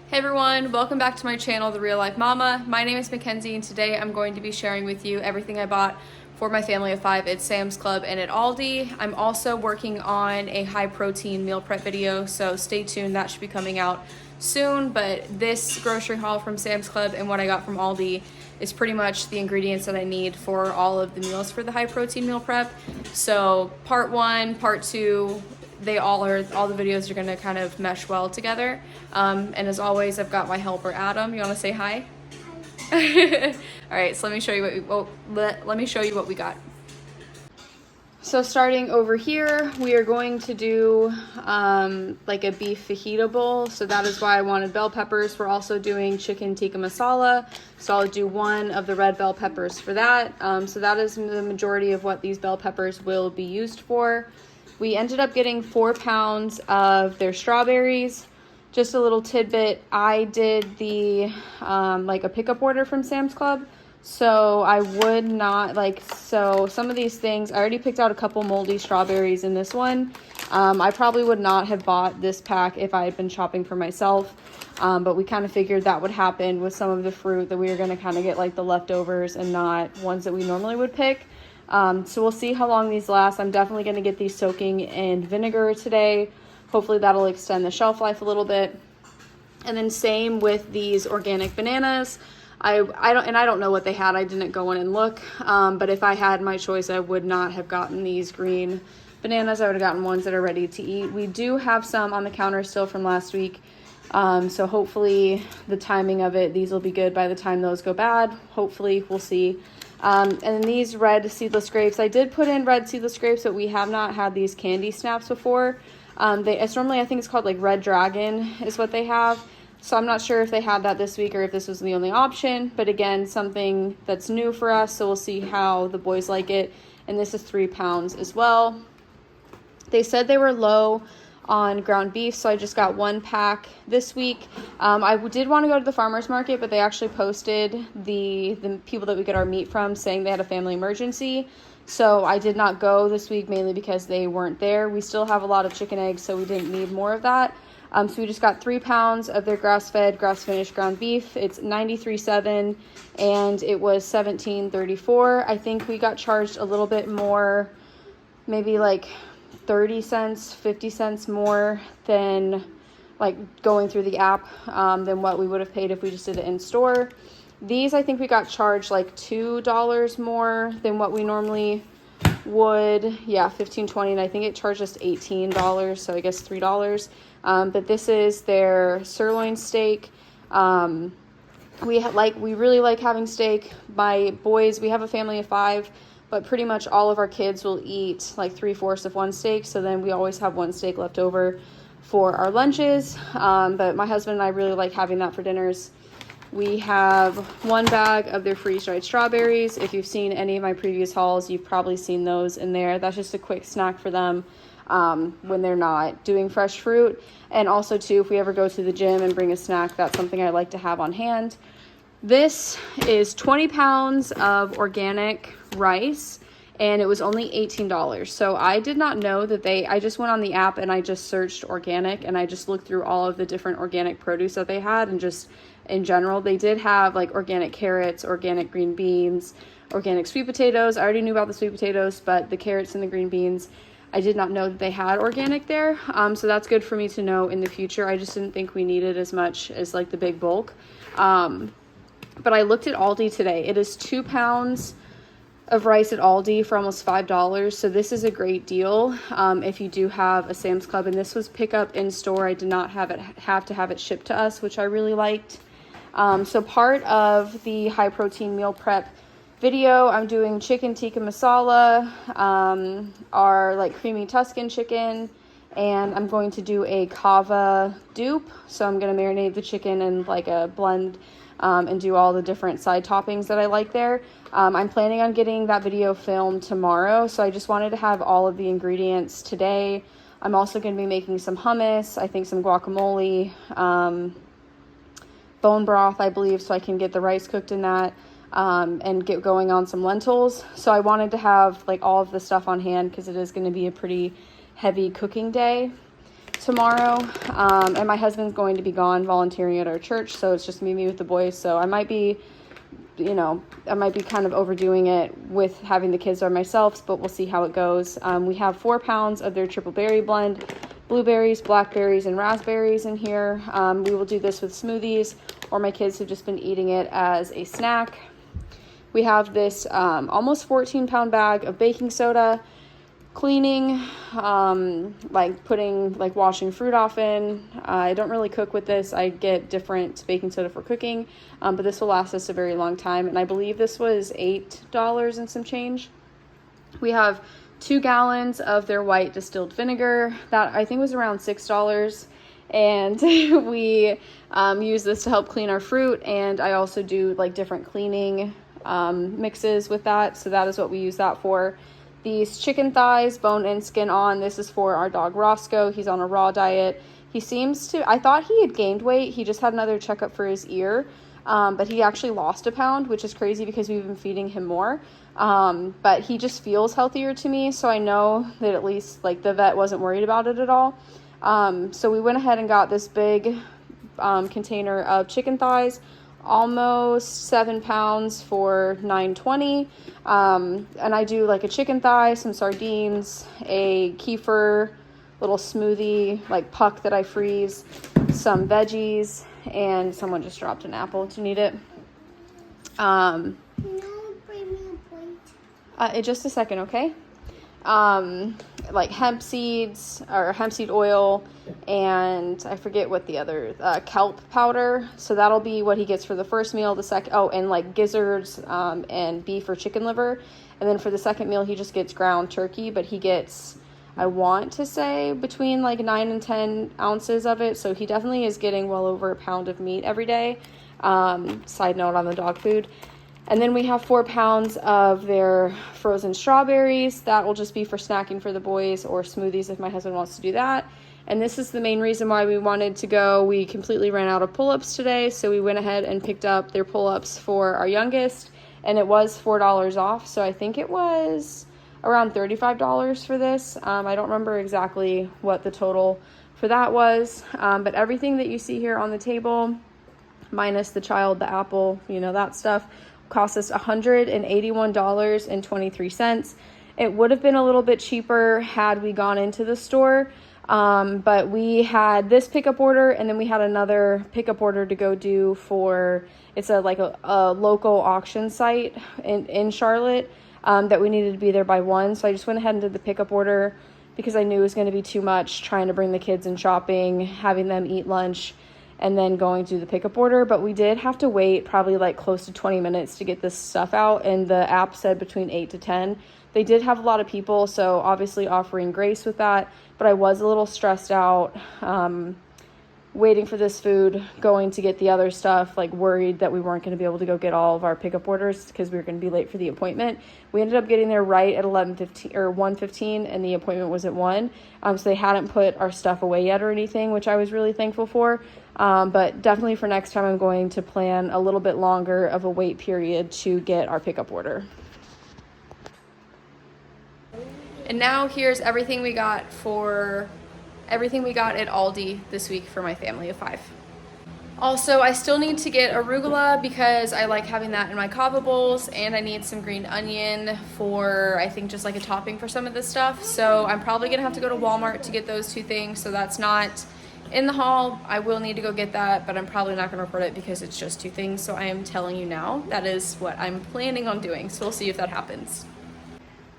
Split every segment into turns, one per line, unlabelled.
Hey everyone, welcome back to my channel, The Real Life Mama. My name is Mackenzie and today I'm going to be sharing with you everything I bought for my family of 5 at Sam's Club and at Aldi. I'm also working on a high protein meal prep video, so stay tuned, that should be coming out soon. But this grocery haul from Sam's Club and what I got from Aldi is pretty much the ingredients that I need for all of the meals for the high protein meal prep. So part 1, part 2, all the videos are gonna kind of mesh well together. And as always, I've got my helper Adam. You want to say hi? Hi. All right, so let me show you what we got. So starting over here, we are going to do like a beef fajita bowl. So that is why I wanted bell peppers. We're also doing chicken tikka masala. So I'll do one of the red bell peppers for that. So that is the majority of what these bell peppers will be used for. We ended up getting 4 pounds of their strawberries. Just a little tidbit, I did the like a pickup order from Sam's Club. So I would not so some of these things, I already picked out a couple moldy strawberries in this one. I probably would not have bought this pack if I had been shopping for myself. But we kind of figured that would happen with some of the fruit, that we were going to kind of get like the leftovers and not ones that we normally would pick. So we'll see how long these last. I'm definitely going to get these soaking in vinegar today. Hopefully that'll extend the shelf life a little bit. And then same with these organic bananas. I don't know what they had. I didn't go in and look. But if I had my choice, I would not have gotten these green bananas. I would have gotten ones that are ready to eat. We do have some on the counter still from last week. So hopefully the timing of it, these will be good by the time those go bad. Hopefully, we'll see. And then these red seedless grapes, I did put in red seedless grapes, but we have not had these candy snaps before. It's normally, I think it's called like Red Dragon is what they have. So I'm not sure if they had that this week or if this was the only option, but again, something that's new for us. So we'll see how the boys like it. And this is 3 pounds as well. They said they were low on ground beef, so I just got 1 pack this week. I did want to go to the farmer's market, but they actually posted the people that we get our meat from saying they had a family emergency. So I did not go this week, mainly because they weren't there. We still have a lot of chicken eggs, so we didn't need more of that. So we just got 3 pounds of their grass-fed, grass-finished ground beef. It's $93.7 and it was $17.34. I think we got charged a little bit more, maybe like 30 cents, 50 cents more than like going through the app than what we would have paid if we just did it in store. These, I think we got charged like $2 more than what we normally would. Yeah, $15.20, and I think it charged us $18, so I guess $3. But this is their sirloin steak. We really like having steak. My boys, we have a family of 5, but pretty much all of our kids will eat like 3/4 of one steak. So then we always have 1 steak left over for our lunches. But my husband and I really like having that for dinners. We have 1 bag of their freeze-dried strawberries. If you've seen any of my previous hauls, you've probably seen those in there. That's just a quick snack for them when they're not doing fresh fruit. And also too, if we ever go to the gym and bring a snack, that's something I like to have on hand. This is 20 pounds of organic rice, and it was only $18. So I did not know that I just went on the app and I just searched organic, and I just looked through all of the different organic produce that they had, and just in general, they did have like organic carrots, organic green beans, organic sweet potatoes. I already knew about the sweet potatoes, but the carrots and the green beans, I did not know that they had organic there. So that's good for me to know in the future. I just didn't think we needed as much as like the big bulk. But I looked at Aldi today. It is 2 pounds of rice at Aldi for almost $5. So this is a great deal if you do have a Sam's Club. And this was pickup in store. I did not have to have it shipped to us, which I really liked. So part of the high protein meal prep video, I'm doing chicken tikka masala, our like creamy Tuscan chicken, and I'm going to do a kava dupe. So I'm going to marinate the chicken in like a blend and do all the different side toppings that I like there. I'm planning on getting that video filmed tomorrow, so I just wanted to have all of the ingredients today. I'm also going to be making some hummus, I think some guacamole, bone broth, I believe, so I can get the rice cooked in that, and get going on some lentils. So I wanted to have like all of the stuff on hand because it is going to be a pretty heavy cooking day. tomorrow, and my husband's going to be gone volunteering at our church, so it's just me with the boys. So I might be kind of overdoing it with having the kids by myself, but we'll see how it goes. We have 4 pounds of their triple berry blend, blueberries, blackberries, and raspberries in here. We will do this with smoothies, or my kids have just been eating it as a snack. We have this almost 14-pound bag of baking soda, cleaning, washing fruit off in. I don't really cook with this. I get different baking soda for cooking, but this will last us a very long time, and I believe this was $8 and some change. We have 2 gallons of their white distilled vinegar that I think was around $6, and we use this to help clean our fruit, and I also do like different cleaning mixes with that, so that is what we use that for. These chicken thighs, bone and skin on, this is for our dog Roscoe. He's on a raw diet. He seems to, I thought he had gained weight. He just had another checkup for his ear, but he actually lost a pound, which is crazy because we've been feeding him more. But he just feels healthier to me, so I know that at least like the vet wasn't worried about it at all. So we went ahead and got this big container of chicken thighs, almost 7 pounds for $9.20. And I do like a chicken thigh, some sardines, a kefir little smoothie like puck that I freeze, some veggies, and someone just dropped an apple. Do you need it?
Bring me a plate.
In just a second, okay? Like hemp seeds or hemp seed oil, and I forget what the other, kelp powder. So that'll be what he gets for the first meal. The second, and like gizzards, and beef or chicken liver. And then for the second meal, he just gets ground turkey, but he gets, I want to say, between like 9 and 10 ounces of it. So he definitely is getting well over a pound of meat every day. Side note on the dog food. And then we have 4 pounds of their frozen strawberries. That will just be for snacking for the boys or smoothies if my husband wants to do that. And this is the main reason why we wanted to go. We completely ran out of pull-ups today, so we went ahead and picked up their pull-ups for our youngest, and it was $4 off. So I think it was around $35 for this. I don't remember exactly what the total for that was, but everything that you see here on the table, minus the child, the apple, that stuff, cost us $181.23. It would have been a little bit cheaper had we gone into the store, but we had this pickup order, and then we had another pickup order to go do for, it's a local auction site in Charlotte, that we needed to be there by 1. So I just went ahead and did the pickup order because I knew it was going to be too much trying to bring the kids in shopping, having them eat lunch, and then going to the pickup order. But we did have to wait probably like close to 20 minutes to get this stuff out, and the app said between 8 to 10. They did have a lot of people, so obviously offering grace with that, but I was a little stressed out, waiting for this food, going to get the other stuff, like worried that we weren't going to be able to go get all of our pickup orders because we were going to be late for the appointment. We ended up getting there right at 11:15 or 1:15, and the appointment was at 1. So they hadn't put our stuff away yet or anything, which I was really thankful for. But definitely for next time, I'm going to plan a little bit longer of a wait period to get our pickup order. And now here's everything we got at Aldi this week for my family of 5. Also, I still need to get arugula because I like having that in my kava bowls, and I need some green onion for, I think, just like a topping for some of this stuff. So I'm probably gonna have to go to Walmart to get those 2 things. So that's not in the haul. I will need to go get that, but I'm probably not gonna report it because it's just 2 things. So I am telling you now, that is what I'm planning on doing. So we'll see if that happens.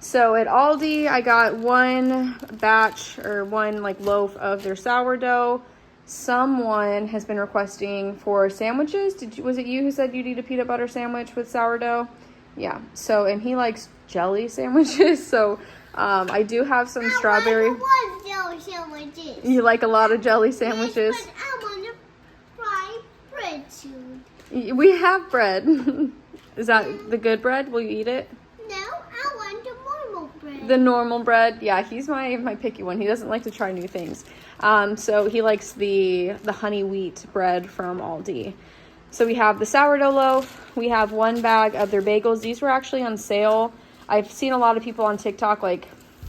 So at Aldi, I got 1 batch or 1 loaf of their sourdough. Someone has been requesting for sandwiches. Was it you who said you need a peanut butter sandwich with sourdough? Yeah. So, and he likes jelly sandwiches. So I do have some strawberry.
I want jelly sandwiches.
You like a lot of jelly sandwiches?
Yes, but I want to fry bread too.
We have bread. Is that the good bread? Will you eat it?
No, I want the normal bread.
The normal bread? Yeah, he's my picky one. He doesn't like to try new things. So he likes the honey wheat bread from Aldi. So we have the sourdough loaf. We have 1 bag of their bagels. These were actually on sale. I've seen a lot of people on TikTok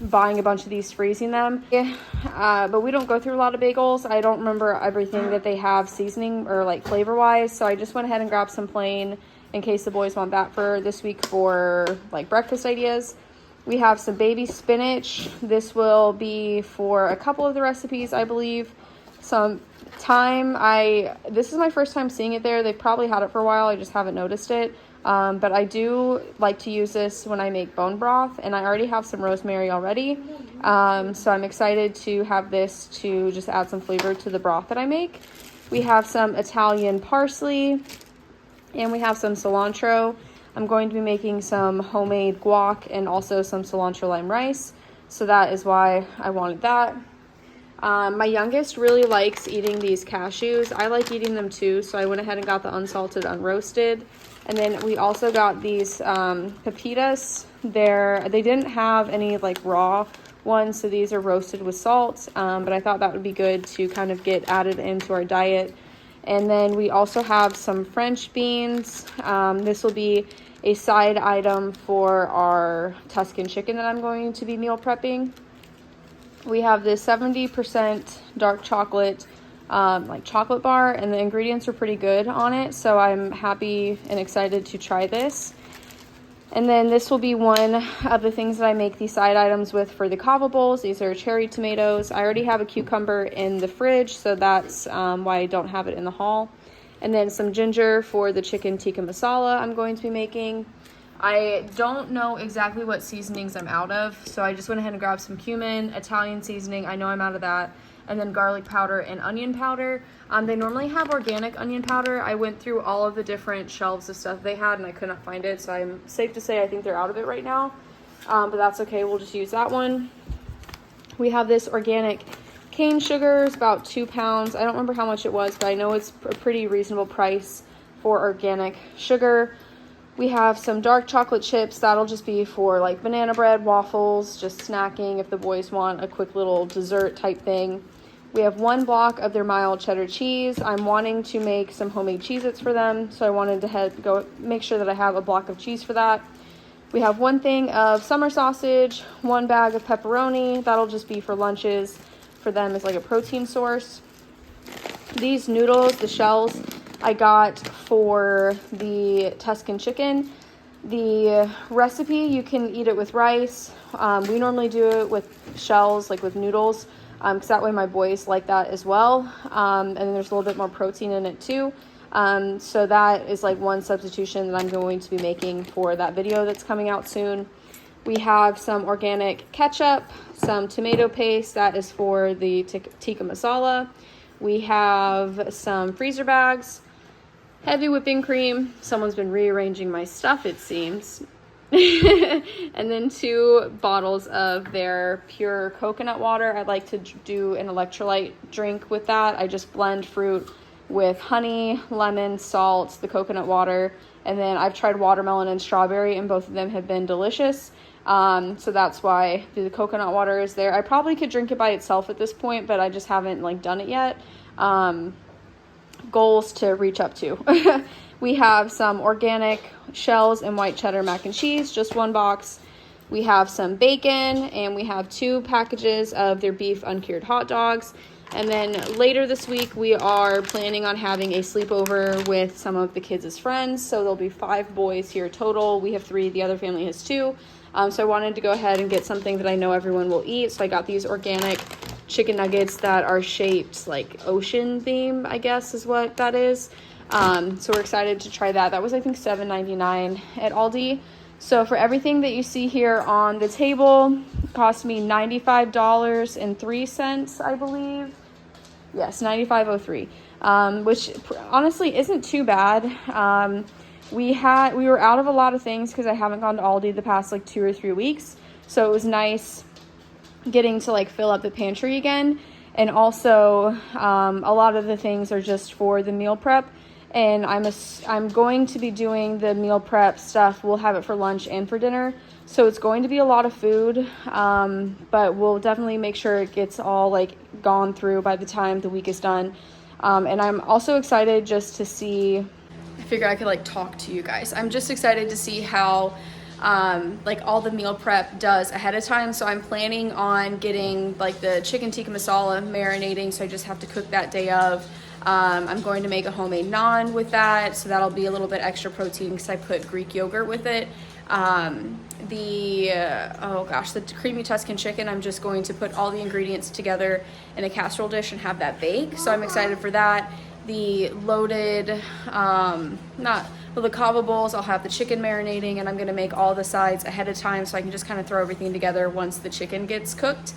buying a bunch of these, freezing them. But we don't go through a lot of bagels. I don't remember everything that they have seasoning or like flavor wise, so I just went ahead and grabbed some plain in case the boys want that for this week for like breakfast ideas. We have some baby spinach. This will be for a couple of the recipes, I believe. Some thyme. This is my first time seeing it there. They've probably had it for a while, I just haven't noticed it. But I do like to use this when I make bone broth, and I already have some rosemary already. So I'm excited to have this to just add some flavor to the broth that I make. We have some Italian parsley, and we have some cilantro. I'm going to be making some homemade guac and also some cilantro lime rice. So that is why I wanted that. My youngest really likes eating these cashews. I like eating them too, so I went ahead and got the unsalted, unroasted. And then we also got these pepitas. They didn't have any like raw ones, so these are roasted with salt. But I thought that would be good to kind of get added into our diet. And then we also have some French beans. This will be a side item for our Tuscan chicken that I'm going to be meal prepping. We have this 70% dark chocolate like chocolate bar, and the ingredients are pretty good on it, so I'm happy and excited to try this. And then this will be one of the things that I make these side items with for the kava bowls. These are cherry tomatoes. I already have a cucumber in the fridge, so that's why I don't have it in the haul. And then some ginger for the chicken tikka masala I'm going to be making. I don't know exactly what seasonings I'm out of, so I just went ahead and grabbed some cumin, Italian seasoning, I know I'm out of that, and then garlic powder and onion powder. They normally have organic onion powder. I went through all of the different shelves of stuff they had and I could not find it, so I'm safe to say I think they're out of it right now, but that's okay, we'll just use that one. We have this organic cane sugar, it's about 2 pounds. I don't remember how much it was, but I know it's a pretty reasonable price for organic sugar. We have some dark chocolate chips. That'll just be for like banana bread, waffles, just snacking if the boys want a quick little dessert type thing. We have 1 block of their mild cheddar cheese. I'm wanting to make some homemade Cheez-Its for them, so I wanted to make sure that I have a block of cheese for that. We have 1 thing of summer sausage, 1 bag of pepperoni. That'll just be for lunches for them as like a protein source. These noodles, the shells, I got for the Tuscan chicken. The recipe, you can eat it with rice. We normally do it with shells, like with noodles, because that way my boys like that as well. And then there's a little bit more protein in it too. So that is like one substitution that I'm going to be making for that video that's coming out soon. We have some organic ketchup, some tomato paste, that is for the tikka masala. We have some freezer bags, heavy whipping cream. Someone's been rearranging my stuff, it seems. And then 2 bottles of their pure coconut water. I'd like to do an electrolyte drink with that. I just blend fruit with honey, lemon, salt, the coconut water, and then I've tried watermelon and strawberry, and both of them have been delicious. So that's why the coconut water is there. I probably could drink it by itself at this point, but I just haven't like done it yet. Goals to reach up to. We have some organic shells and white cheddar mac and cheese, just 1 box. We have some bacon, and we have 2 packages of their beef uncured hot dogs. And then later this week, we are planning on having a sleepover with some of the kids' friends. So there'll be 5 boys here total. We have 3, the other family has 2. So I wanted to go ahead and get something that I know everyone will eat. So I got these organic chicken nuggets that are shaped like ocean theme, I guess is what that is. So we're excited to try that. That was, I think, $7.99 at Aldi. So for everything that you see here on the table, it cost me $95.03, I believe. Yes, $95.03, which honestly isn't too bad. We were out of a lot of things because I haven't gone to Aldi the past like 2 or 3 weeks. So it was nice getting to like fill up the pantry again. And also a lot of the things are just for the meal prep. And I'm going to be doing the meal prep stuff. We'll have it for lunch and for dinner. So it's going to be a lot of food, but we'll definitely make sure it gets all like gone through by the time the week is done. And I'm also excited just to see, I figured I could like talk to you guys. I'm just excited to see how like all the meal prep does ahead of time. So I'm planning on getting like the chicken tikka masala marinating, so I just have to cook that day of. I'm going to make a homemade naan with that, so that'll be a little bit extra protein because I put Greek yogurt with it. The creamy Tuscan chicken, I'm just going to put all the ingredients together in a casserole dish and have that bake, so I'm excited for that. The loaded, the kava bowls, I'll have the chicken marinating, and I'm gonna make all the sides ahead of time so I can just kind of throw everything together once the chicken gets cooked.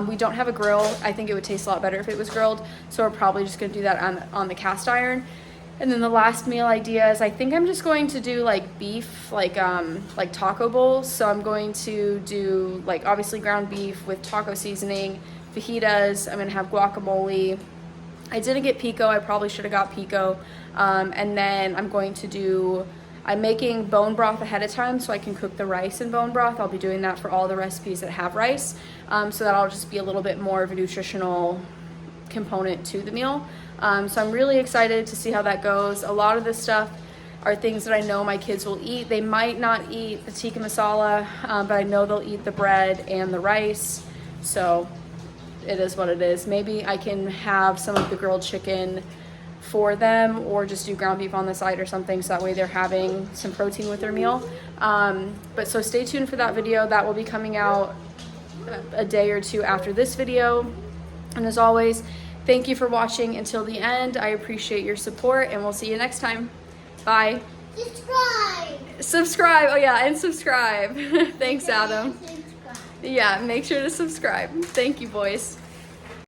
We don't have a grill. I think it would taste a lot better if it was grilled, so we're probably just gonna do that on the cast iron. And then the last meal idea is I think I'm just going to do like beef, like taco bowls. So I'm going to do like obviously ground beef with taco seasoning, fajitas. I'm gonna have guacamole. I didn't get pico. I probably should have got pico. And then I'm making bone broth ahead of time so I can cook the rice in bone broth. I'll be doing that for all the recipes that have rice. So that'll just be a little bit more of a nutritional component to the meal. So I'm really excited to see how that goes. A lot of this stuff are things that I know my kids will eat. They might not eat the tikka masala, but I know they'll eat the bread and the rice. So it is what it is. Maybe I can have some of the grilled chicken for them or just do ground beef on the side or something, so that way they're having some protein with their meal. But so stay tuned for that video. That will be coming out a day or two after this video. And as always, thank you for watching until the end. I appreciate your support, and we'll see you next time. Bye. Subscribe. Oh yeah, and subscribe. Thanks, Adam. Yeah, make sure to subscribe. Thank you, boys.